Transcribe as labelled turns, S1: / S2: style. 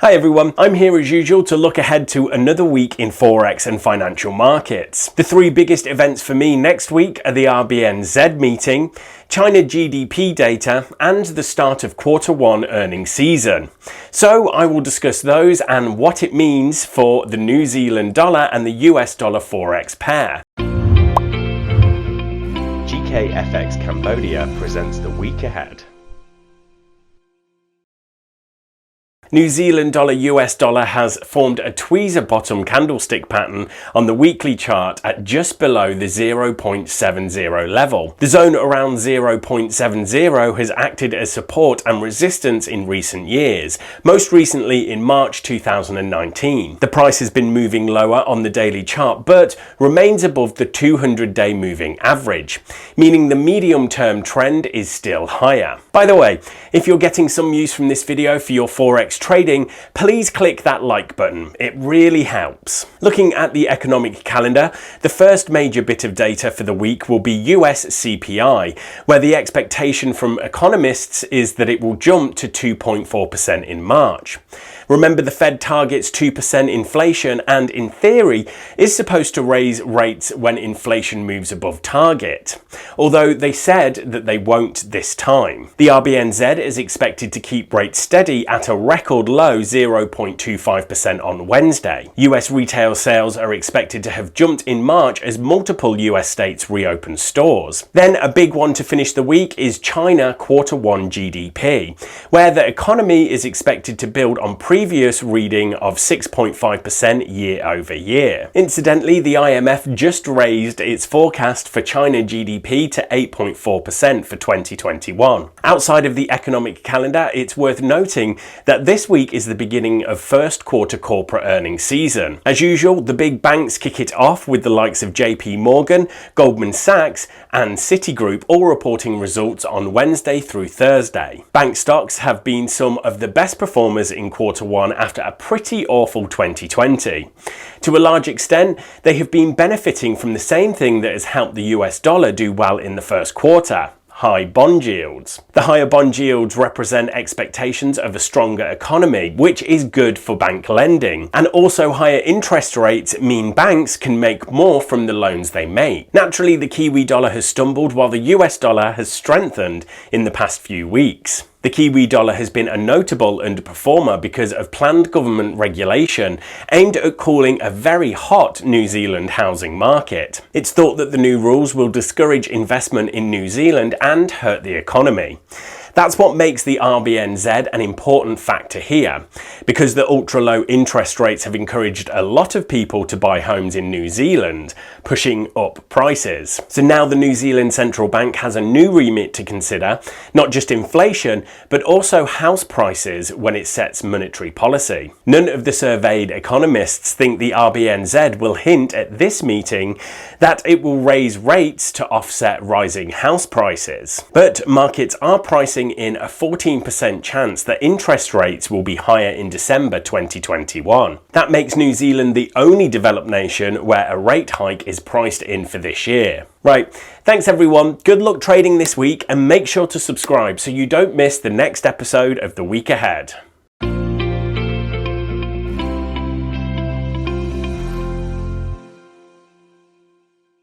S1: Hi everyone, I'm here as usual to look ahead to another week in Forex and financial markets. The three biggest events for me next week are the RBNZ meeting, China GDP data, and the start of Q1 earnings season. So I will discuss those and what it means for the New Zealand dollar and the US dollar Forex pair. GKFX Cambodia presents the week ahead. New Zealand dollar US dollar has formed a tweezer bottom candlestick pattern on the weekly chart at just below the 0.70 level. The zone around 0.70 has acted as support and resistance in recent years, most recently in March 2019. The price has been moving lower on the daily chart but remains above the 200-day moving average, meaning the medium-term trend is still higher. By the way, if you're getting some use from this video for your Forex trading, please click that like button. It really helps. Looking at the economic calendar, the first major bit of data for the week will be US CPI, where the expectation from economists is that it will jump to 2.4% in March. Remember, the Fed targets 2% inflation and, in theory, is supposed to raise rates when inflation moves above target, although they said that they won't this time. The RBNZ is expected to keep rates steady at a record low 0.25% on Wednesday. US retail sales are expected to have jumped in March as multiple US states reopen stores. Then a big one to finish the week is China Q1 GDP, where the economy is expected to build on previous reading of 6.5% year over year. Incidentally, the IMF just raised its forecast for China GDP to 8.4% for 2021. Outside of the economic calendar, it's worth noting that this week is the beginning of first quarter corporate earnings season. As usual, the big banks kick it off with the likes of JP Morgan, Goldman Sachs, and Citigroup all reporting results on Wednesday through Thursday. Bank stocks have been some of the best performers in Q1 after a pretty awful 2020. To a large extent, they have been benefiting from the same thing that has helped the US dollar do well in the first quarter: high bond yields. The higher bond yields represent expectations of a stronger economy, which is good for bank lending. And also, higher interest rates mean banks can make more from the loans they make. Naturally, the Kiwi dollar has stumbled while the US dollar has strengthened in the past few weeks. The Kiwi dollar has been a notable underperformer because of planned government regulation aimed at cooling a very hot New Zealand housing market. It's thought that the new rules will discourage investment in New Zealand and hurt the economy. That's what makes the RBNZ an important factor here, because the ultra-low interest rates have encouraged a lot of people to buy homes in New Zealand, pushing up prices. So now the New Zealand Central Bank has a new remit to consider, not just inflation, but also house prices when it sets monetary policy. None of the surveyed economists think the RBNZ will hint at this meeting that it will raise rates to offset rising house prices. But markets are pricing in a 14% chance that interest rates will be higher in December 2021. That makes New Zealand the only developed nation where a rate hike is priced in for this year. Right, thanks everyone, good luck trading this week, and make sure to subscribe so you don't miss the next episode of The Week Ahead.